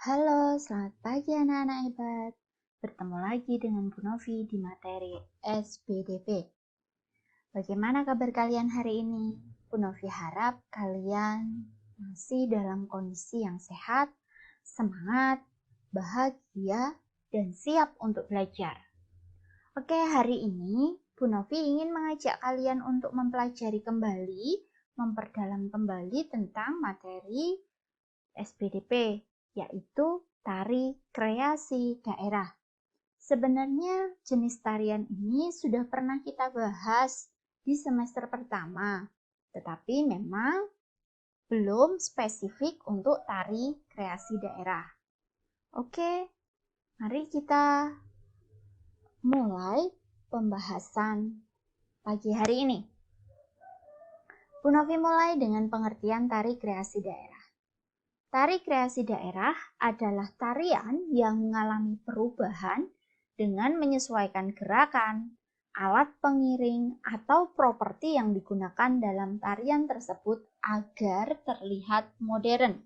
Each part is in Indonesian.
Halo, selamat pagi anak-anak hebat. Bertemu lagi dengan Bu Novi di materi SBDP. Bagaimana kabar kalian hari ini? Bu Novi harap kalian masih dalam kondisi yang sehat, semangat, bahagia, dan siap untuk belajar. Oke, hari ini Bu Novi ingin mengajak kalian untuk mempelajari kembali, memperdalam kembali tentang materi SBDP, yaitu tari kreasi daerah. Sebenarnya jenis tarian ini sudah pernah kita bahas di semester pertama, tetapi memang belum spesifik untuk tari kreasi daerah. Oke, mari kita mulai pembahasan pagi hari ini. Bu Novi mulai dengan pengertian tari kreasi daerah. Tari kreasi daerah adalah tarian yang mengalami perubahan dengan menyesuaikan gerakan, alat pengiring, atau properti yang digunakan dalam tarian tersebut agar terlihat modern.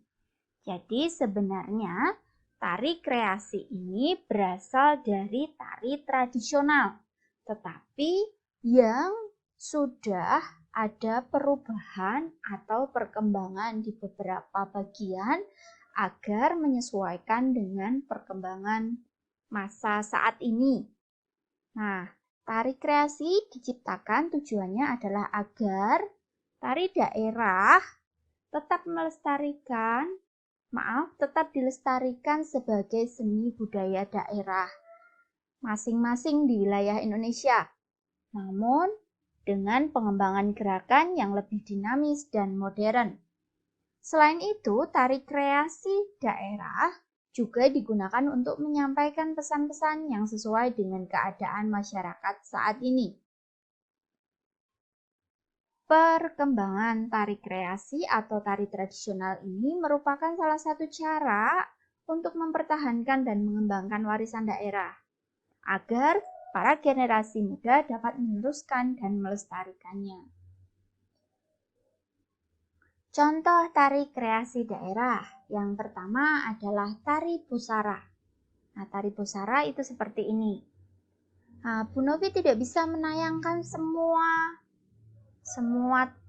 Jadi sebenarnya tari kreasi ini berasal dari tari tradisional, tetapi yang sudah ada perubahan atau perkembangan di beberapa bagian agar menyesuaikan dengan perkembangan masa saat ini. Nah, tari kreasi diciptakan tujuannya adalah agar tari daerah tetap dilestarikan sebagai seni budaya daerah masing-masing di wilayah Indonesia. Namun, dengan pengembangan gerakan yang lebih dinamis dan modern. Selain itu, tari kreasi daerah juga digunakan untuk menyampaikan pesan-pesan yang sesuai dengan keadaan masyarakat saat ini. Perkembangan tari kreasi atau tari tradisional ini merupakan salah satu cara untuk mempertahankan dan mengembangkan warisan daerah, agar para generasi muda dapat meneruskan dan melestarikannya. Contoh tari kreasi daerah yang pertama adalah tari busara. Nah, tari busara itu seperti ini. Nah, Bu Novi tidak bisa menayangkan semua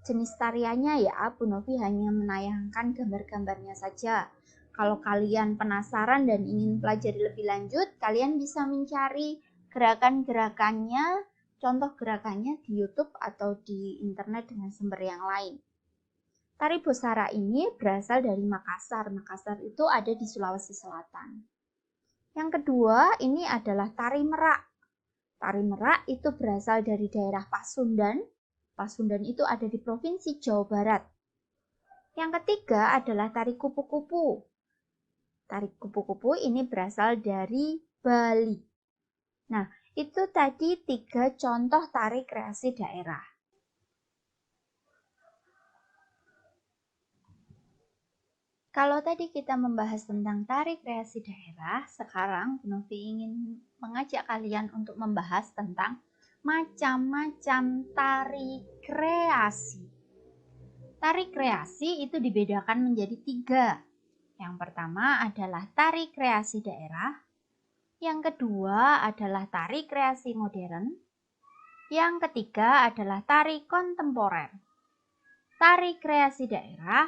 jenis tariannya ya. Bu Novi hanya menayangkan gambar-gambarnya saja. Kalau kalian penasaran dan ingin pelajari lebih lanjut, kalian bisa mencari gerakan-gerakannya, contoh gerakannya di YouTube atau di internet dengan sumber yang lain. Tari busara ini berasal dari Makassar. Makassar itu ada di Sulawesi Selatan. Yang kedua, ini adalah tari merak. Tari merak itu berasal dari daerah Pasundan. Pasundan itu ada di Provinsi Jawa Barat. Yang ketiga adalah tari kupu-kupu. Tari kupu-kupu ini berasal dari Bali. Nah, itu tadi 3 contoh tari kreasi daerah. Kalau tadi kita membahas tentang tari kreasi daerah, sekarang Bu Novi ingin mengajak kalian untuk membahas tentang macam-macam tari kreasi. Tari kreasi itu dibedakan menjadi 3. Yang pertama adalah tari kreasi daerah, yang kedua adalah tari kreasi modern, yang ketiga adalah tari kontemporer. Tari kreasi daerah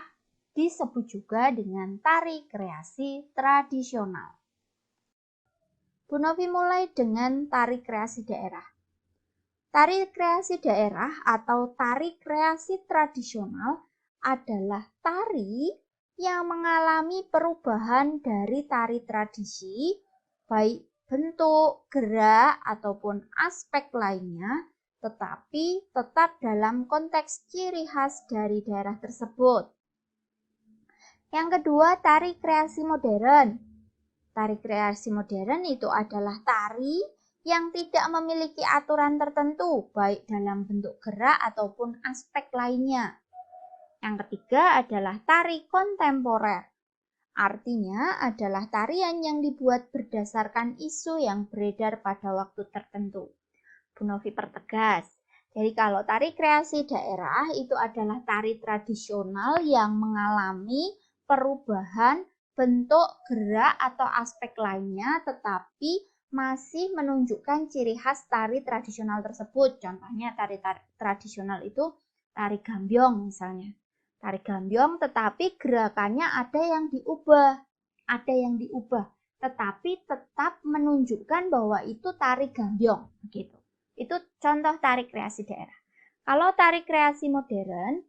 disebut juga dengan tari kreasi tradisional. Bu Novi mulai dengan tari kreasi daerah. Tari kreasi daerah atau tari kreasi tradisional adalah tari yang mengalami perubahan dari tari tradisi, baik bentuk, gerak, ataupun aspek lainnya, tetapi tetap dalam konteks ciri khas dari daerah tersebut. Yang kedua, tari kreasi modern. Tari kreasi modern itu adalah tari yang tidak memiliki aturan tertentu, baik dalam bentuk gerak ataupun aspek lainnya. Yang ketiga adalah tari kontemporer. Artinya adalah tarian yang dibuat berdasarkan isu yang beredar pada waktu tertentu. Bu Novi pertegas. Jadi kalau tari kreasi daerah itu adalah tari tradisional yang mengalami perubahan bentuk, gerak, atau aspek lainnya, tetapi masih menunjukkan ciri khas tari tradisional tersebut. Contohnya tari tradisional itu tari gambyong misalnya. Tari gambyong tetapi gerakannya ada yang diubah, tetapi tetap menunjukkan bahwa itu tari gambyong gitu. Itu contoh tari kreasi daerah. Kalau tari kreasi modern,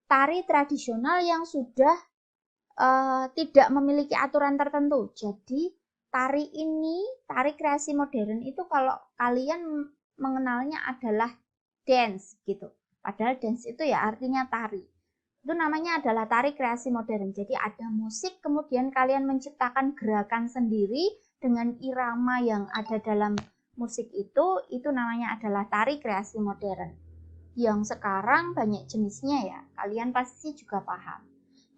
tari tradisional yang sudah tidak memiliki aturan tertentu. Jadi tari kreasi modern itu kalau kalian mengenalnya adalah dance gitu. Padahal dance itu ya artinya tari. Itu namanya adalah tari kreasi modern. Jadi ada musik, kemudian kalian menciptakan gerakan sendiri dengan irama yang ada dalam musik itu namanya adalah tari kreasi modern. Yang sekarang banyak jenisnya ya, kalian pasti juga paham.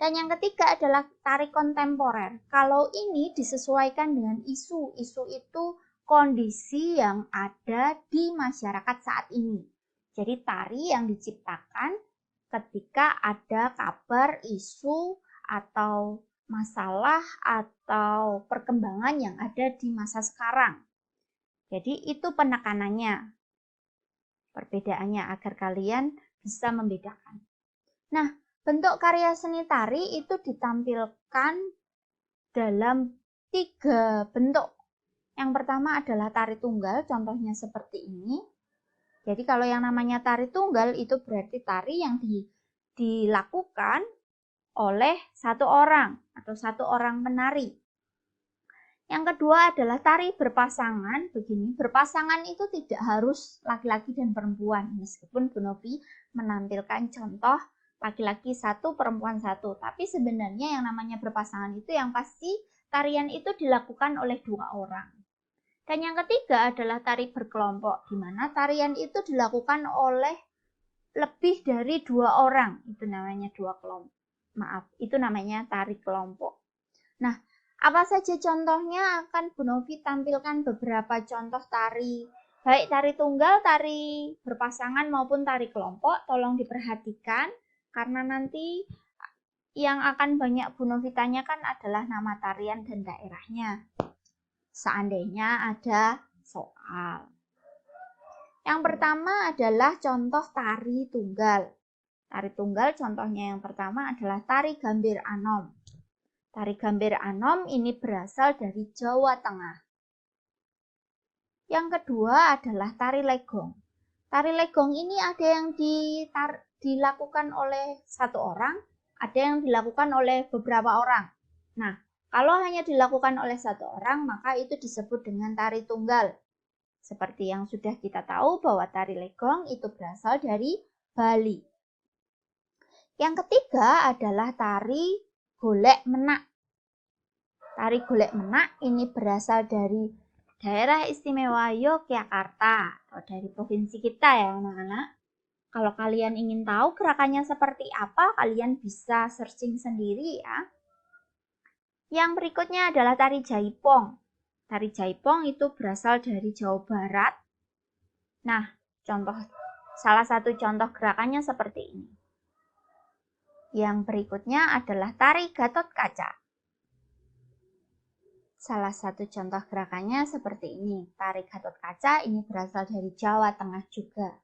Dan yang ketiga adalah tari kontemporer. Kalau ini disesuaikan dengan isu. Isu itu kondisi yang ada di masyarakat saat ini. Jadi tari yang diciptakan ketika ada kabar, isu, atau masalah, atau perkembangan yang ada di masa sekarang. Jadi itu penekanannya, perbedaannya agar kalian bisa membedakan. Nah, bentuk karya seni tari itu ditampilkan dalam 3 bentuk. Yang pertama adalah tari tunggal, contohnya seperti ini. Jadi kalau yang namanya tari tunggal itu berarti tari yang dilakukan oleh satu orang atau satu orang penari. Yang kedua adalah tari berpasangan. Begini, berpasangan itu tidak harus laki-laki dan perempuan. Meskipun Bu Novi menampilkan contoh laki-laki satu, perempuan satu. Tapi sebenarnya yang namanya berpasangan itu yang pasti tarian itu dilakukan oleh 2 orang. Dan yang ketiga adalah tari berkelompok, di mana tarian itu dilakukan oleh lebih dari 2 orang. Itu namanya itu namanya tari kelompok. Nah, apa saja contohnya akan Bu Novi tampilkan beberapa contoh tari. Baik tari tunggal, tari berpasangan maupun tari kelompok. Tolong diperhatikan karena nanti yang akan banyak Bu Novi tanyakan adalah nama tarian dan daerahnya. Seandainya ada soal. Yang pertama adalah contoh tari tunggal. Tari tunggal contohnya yang pertama adalah tari Gambir Anom. Tari Gambir Anom ini berasal dari Jawa Tengah. Yang kedua adalah tari legong. Tari legong ini ada yang dilakukan oleh satu orang, ada yang dilakukan oleh beberapa orang. Nah, kalau hanya dilakukan oleh satu orang, maka itu disebut dengan tari tunggal. Seperti yang sudah kita tahu bahwa tari legong itu berasal dari Bali. Yang ketiga adalah tari golek menak. Tari golek menak ini berasal dari daerah istimewa Yogyakarta atau dari provinsi kita ya anak-anak. Kalau kalian ingin tahu gerakannya seperti apa, kalian bisa searching sendiri ya. Yang berikutnya adalah tari jaipong. Tari jaipong itu berasal dari Jawa Barat. Nah, salah satu contoh gerakannya seperti ini. Yang berikutnya adalah tari Gatot Kaca. Salah satu contoh gerakannya seperti ini. Tari Gatot Kaca ini berasal dari Jawa Tengah juga.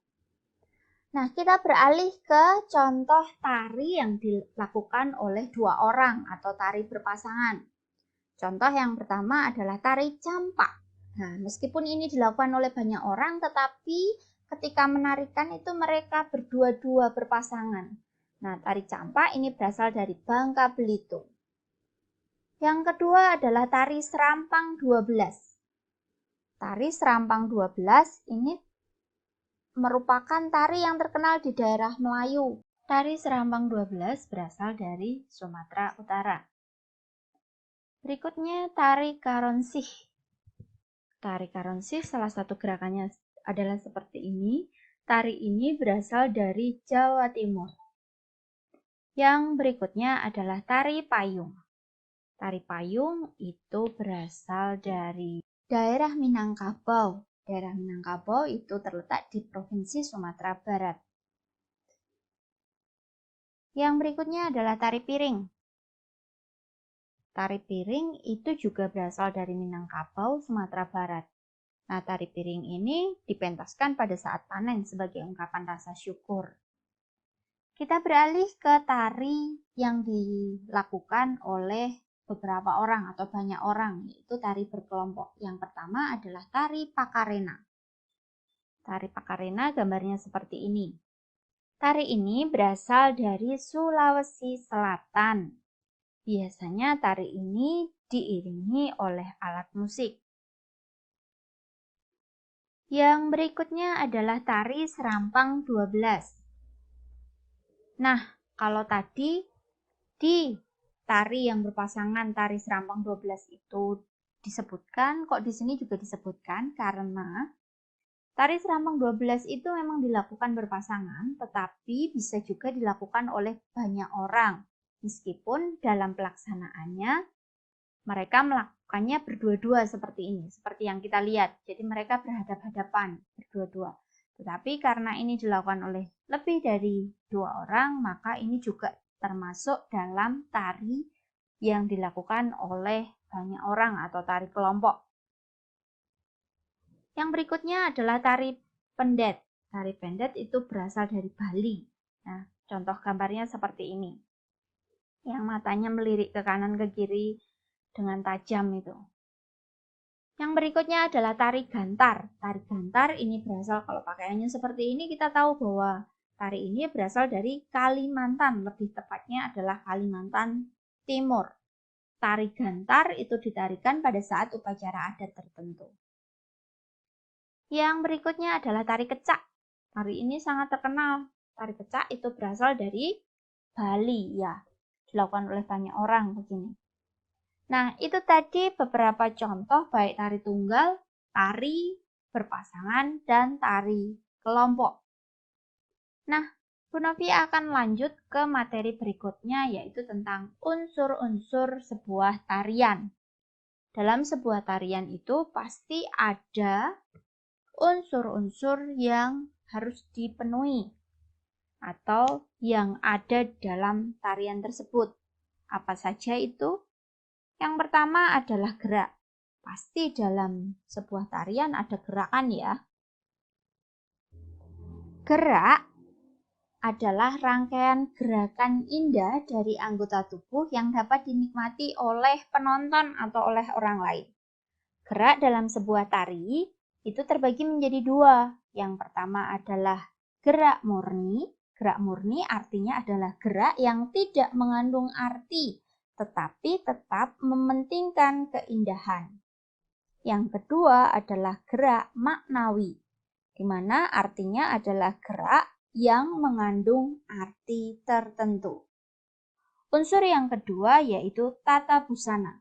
Nah, kita beralih ke contoh tari yang dilakukan oleh 2 orang atau tari berpasangan. Contoh yang pertama adalah tari campak. Nah, meskipun ini dilakukan oleh banyak orang, tetapi ketika menarikan itu mereka berdua-dua berpasangan. Nah, tari campak ini berasal dari Bangka Belitung. Yang kedua adalah tari serampang 12. Tari serampang 12 ini merupakan tari yang terkenal di daerah Melayu. Tari serampang 12 berasal dari Sumatera Utara. Berikutnya tari karonsih. Tari karonsih salah satu gerakannya adalah seperti ini. Tari ini berasal dari Jawa Timur. Yang berikutnya adalah tari payung. Tari payung itu berasal dari daerah Minangkabau. Daerah Minangkabau itu terletak di Provinsi Sumatera Barat. Yang berikutnya adalah tari piring. Tari piring itu juga berasal dari Minangkabau, Sumatera Barat. Nah, tari piring ini dipentaskan pada saat panen sebagai ungkapan rasa syukur. Kita beralih ke tari yang dilakukan oleh beberapa orang atau banyak orang, yaitu tari berkelompok. Yang pertama adalah tari Pakarena. Tari Pakarena gambarnya seperti ini. Tari ini berasal dari Sulawesi Selatan. Biasanya tari ini diiringi oleh alat musik. Yang berikutnya adalah tari Serampang 12. Nah, kalau tadi di tari yang berpasangan tari Serampang 12 itu disebutkan, kok di sini juga disebutkan karena tari Serampang 12 itu memang dilakukan berpasangan, tetapi bisa juga dilakukan oleh banyak orang. Meskipun dalam pelaksanaannya mereka melakukannya berdua-dua seperti ini, seperti yang kita lihat. Jadi mereka berhadap-hadapan, berdua-dua. Tetapi karena ini dilakukan oleh lebih dari 2 orang, maka ini juga termasuk dalam tari yang dilakukan oleh banyak orang atau tari kelompok. Yang berikutnya adalah tari pendet. Tari pendet itu berasal dari Bali. Nah, contoh gambarnya seperti ini. Yang matanya melirik ke kanan ke kiri dengan tajam itu. Yang berikutnya adalah tari gantar. Tari gantar ini berasal, kalau pakaiannya seperti ini, kita tahu bahwa tari ini berasal dari Kalimantan. Lebih tepatnya adalah Kalimantan Timur. Tari gantar itu ditarikan pada saat upacara adat tertentu. Yang berikutnya adalah tari kecak. Tari ini sangat terkenal. Tari kecak itu berasal dari Bali, ya. Dilakukan oleh banyak orang begini. Nah, itu tadi beberapa contoh baik tari tunggal, tari berpasangan, dan tari kelompok. Nah, Bu Novi akan lanjut ke materi berikutnya, yaitu tentang unsur-unsur sebuah tarian. Dalam sebuah tarian itu pasti ada unsur-unsur yang harus dipenuhi atau yang ada dalam tarian tersebut. Apa saja itu? Yang pertama adalah gerak. Pasti dalam sebuah tarian ada gerakan ya. Gerak adalah rangkaian gerakan indah dari anggota tubuh yang dapat dinikmati oleh penonton atau oleh orang lain. Gerak dalam sebuah tari itu terbagi menjadi 2. Yang pertama adalah gerak murni. Gerak murni artinya adalah gerak yang tidak mengandung arti, tetapi tetap mementingkan keindahan. Yang kedua adalah gerak maknawi, di mana artinya adalah gerak yang mengandung arti tertentu. Unsur yang kedua yaitu tata busana.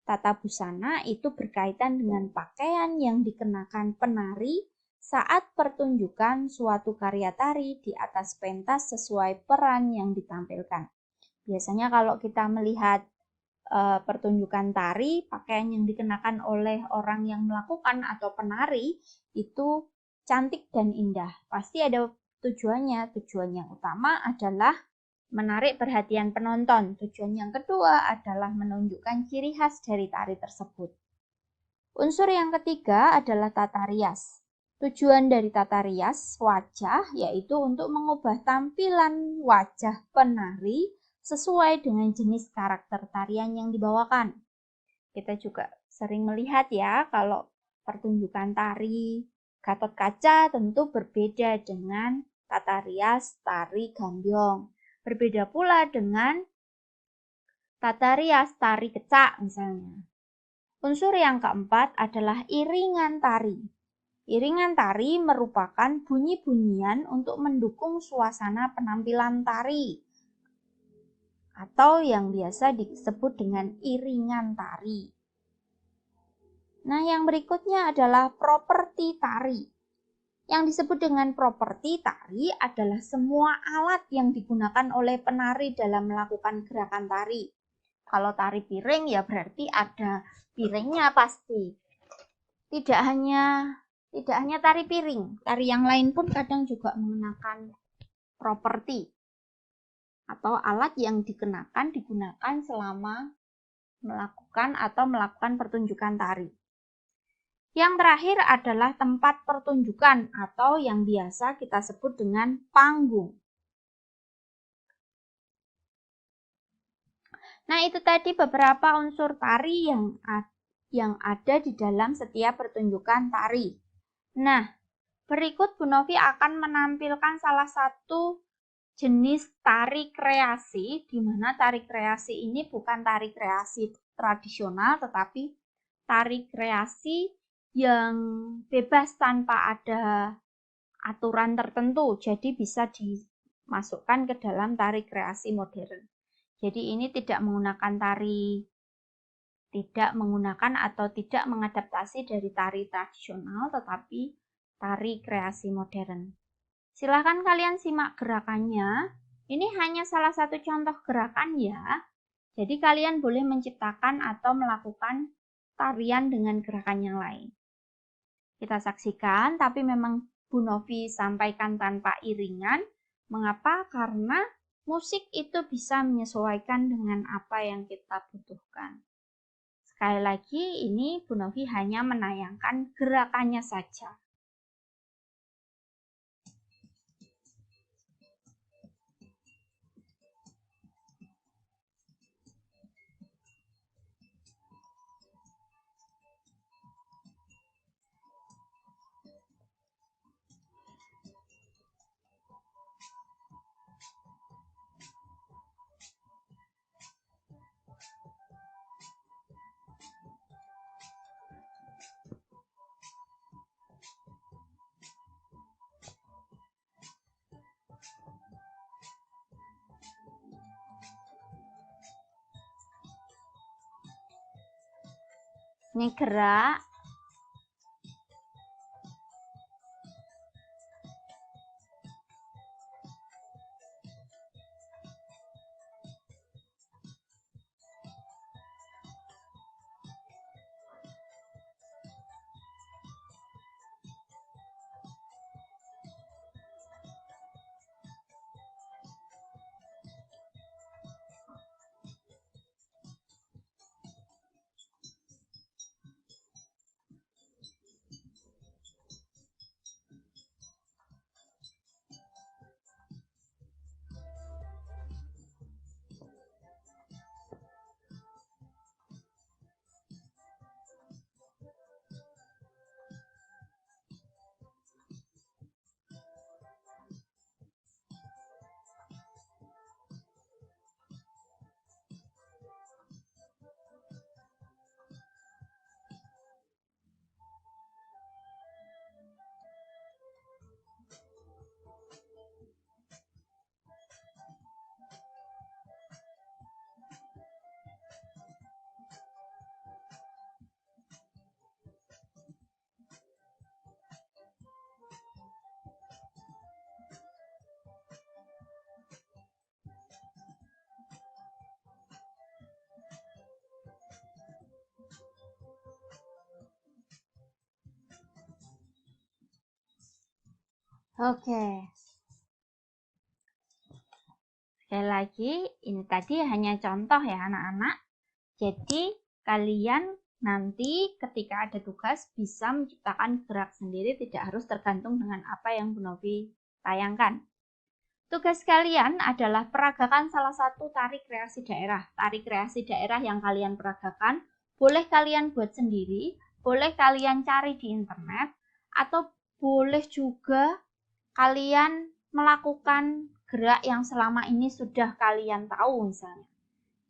Tata busana itu berkaitan dengan pakaian yang dikenakan penari saat pertunjukan suatu karya tari di atas pentas sesuai peran yang ditampilkan. Biasanya kalau kita melihat pertunjukan tari, pakaian yang dikenakan oleh orang yang melakukan atau penari itu cantik dan indah. Pasti ada tujuannya. Tujuan yang utama adalah menarik perhatian penonton. Tujuan yang kedua adalah menunjukkan ciri khas dari tari tersebut. Unsur yang ketiga adalah tata rias. Tujuan dari tata rias wajah yaitu untuk mengubah tampilan wajah penari sesuai dengan jenis karakter tarian yang dibawakan. Kita juga sering melihat ya kalau pertunjukan tari Gatot Kaca tentu berbeda dengan tata rias tari Gambyong. Berbeda pula dengan tata rias tari kecak misalnya. Unsur yang keempat adalah iringan tari. Iringan tari merupakan bunyi-bunyian untuk mendukung suasana penampilan tari atau yang biasa disebut dengan iringan tari. Nah, yang berikutnya adalah properti tari. Yang disebut dengan properti tari adalah semua alat yang digunakan oleh penari dalam melakukan gerakan tari. Kalau tari piring ya berarti ada piringnya pasti. Tidak hanya tari piring, tari yang lain pun kadang juga mengenakan properti atau alat yang digunakan selama melakukan pertunjukan tari. Yang terakhir adalah tempat pertunjukan atau yang biasa kita sebut dengan panggung. Nah, itu tadi beberapa unsur tari yang ada di dalam setiap pertunjukan tari. Nah, berikut Bu Novi akan menampilkan salah satu jenis tari kreasi, di mana tari kreasi ini bukan tari kreasi tradisional, tetapi tari kreasi yang bebas tanpa ada aturan tertentu, jadi bisa dimasukkan ke dalam tari kreasi modern. Jadi ini tidak menggunakan atau tidak mengadaptasi dari tari tradisional, tetapi tari kreasi modern. Silahkan kalian simak gerakannya. Ini hanya salah satu contoh gerakan ya. Jadi kalian boleh menciptakan atau melakukan tarian dengan gerakan yang lain. Kita saksikan, tapi memang Bu Novi sampaikan tanpa iringan. Mengapa? Karena musik itu bisa menyesuaikan dengan apa yang kita butuhkan. Sekali lagi, ini Bu Novi hanya menayangkan gerakannya saja. Ini gerak. Oke. Sekali lagi, ini tadi hanya contoh ya anak-anak. Jadi kalian nanti ketika ada tugas bisa menciptakan gerak sendiri, tidak harus tergantung dengan apa yang Bu Novi tayangkan. Tugas kalian adalah peragakan salah satu tari kreasi daerah. Tari kreasi daerah yang kalian peragakan boleh kalian buat sendiri, boleh kalian cari di internet, atau boleh juga kalian melakukan gerak yang selama ini sudah kalian tahu misalnya.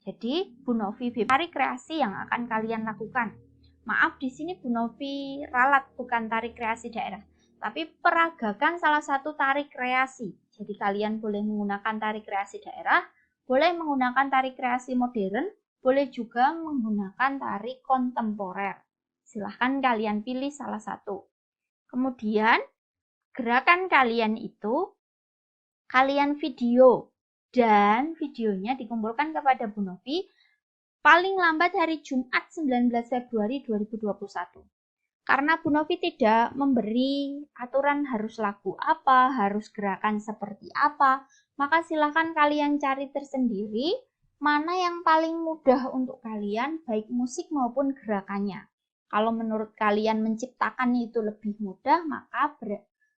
Jadi Bu Novi tari kreasi yang akan kalian lakukan. Maaf, di sini Bu Novi ralat bukan tari kreasi daerah, tapi peragakan salah satu tari kreasi. Jadi kalian boleh menggunakan tari kreasi daerah, boleh menggunakan tari kreasi modern, boleh juga menggunakan tari kontemporer. Silahkan kalian pilih salah satu. Kemudian gerakan kalian itu kalian video dan videonya dikumpulkan kepada Bu Novi paling lambat hari Jumat 19 Februari 2021. Karena Bu Novi tidak memberi aturan harus lagu apa, harus gerakan seperti apa, maka silakan kalian cari tersendiri mana yang paling mudah untuk kalian, baik musik maupun gerakannya. Kalau menurut kalian menciptakan itu lebih mudah, maka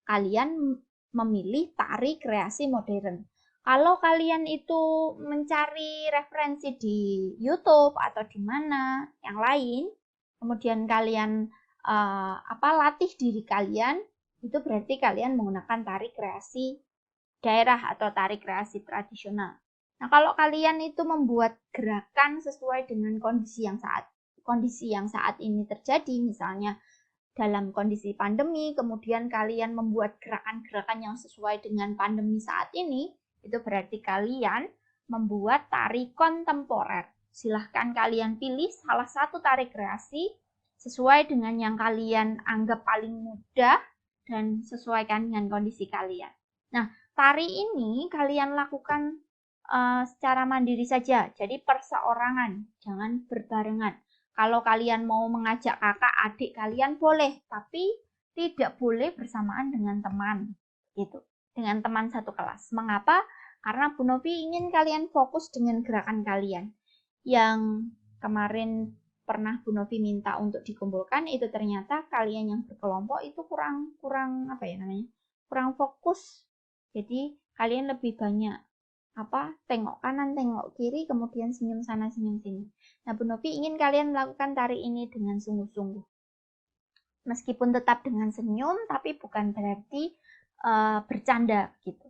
kalian memilih tari kreasi modern. Kalau kalian itu mencari referensi di YouTube atau di mana yang lain, kemudian kalian latih diri kalian, itu berarti kalian menggunakan tari kreasi daerah atau tari kreasi tradisional. Nah, kalau kalian itu membuat gerakan sesuai dengan kondisi yang saat ini terjadi, misalnya dalam kondisi pandemi, kemudian kalian membuat gerakan-gerakan yang sesuai dengan pandemi saat ini, itu berarti kalian membuat tari kontemporer. Silahkan kalian pilih salah satu tari kreasi sesuai dengan yang kalian anggap paling mudah dan sesuaikan dengan kondisi kalian. Nah, tari ini kalian lakukan secara mandiri saja, jadi perseorangan, jangan berbarengan. Kalau kalian mau mengajak kakak, adik kalian boleh, tapi tidak boleh bersamaan dengan teman, gitu. Dengan teman satu kelas. Mengapa? Karena Bu Novi ingin kalian fokus dengan gerakan kalian. Yang kemarin pernah Bu Novi minta untuk dikumpulkan, itu ternyata kalian yang berkelompok itu kurang fokus. Jadi kalian lebih banyak tengok kanan, tengok kiri, kemudian senyum sana, senyum sini. Nah, Bu Novi ingin kalian melakukan tari ini dengan sungguh-sungguh. Meskipun tetap dengan senyum, tapi bukan berarti bercanda gitu.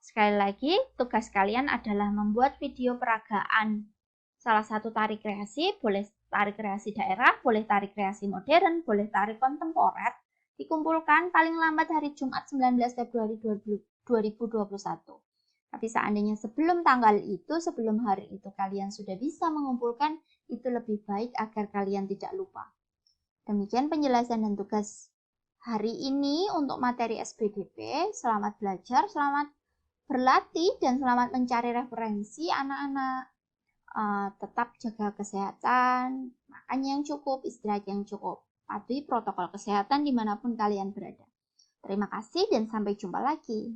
Sekali lagi, tugas kalian adalah membuat video peragaan salah satu tari kreasi, boleh tari kreasi daerah, boleh tari kreasi modern, boleh tari kontemporer, dikumpulkan paling lambat hari Jumat 19 Februari 2021. Tapi seandainya sebelum tanggal itu, sebelum hari itu kalian sudah bisa mengumpulkan, itu lebih baik agar kalian tidak lupa. Demikian penjelasan dan tugas hari ini untuk materi SBDP. Selamat belajar, selamat berlatih, dan selamat mencari referensi anak-anak. Tetap jaga kesehatan, makan yang cukup, istirahat yang cukup. Patuhi protokol kesehatan dimanapun kalian berada. Terima kasih dan sampai jumpa lagi.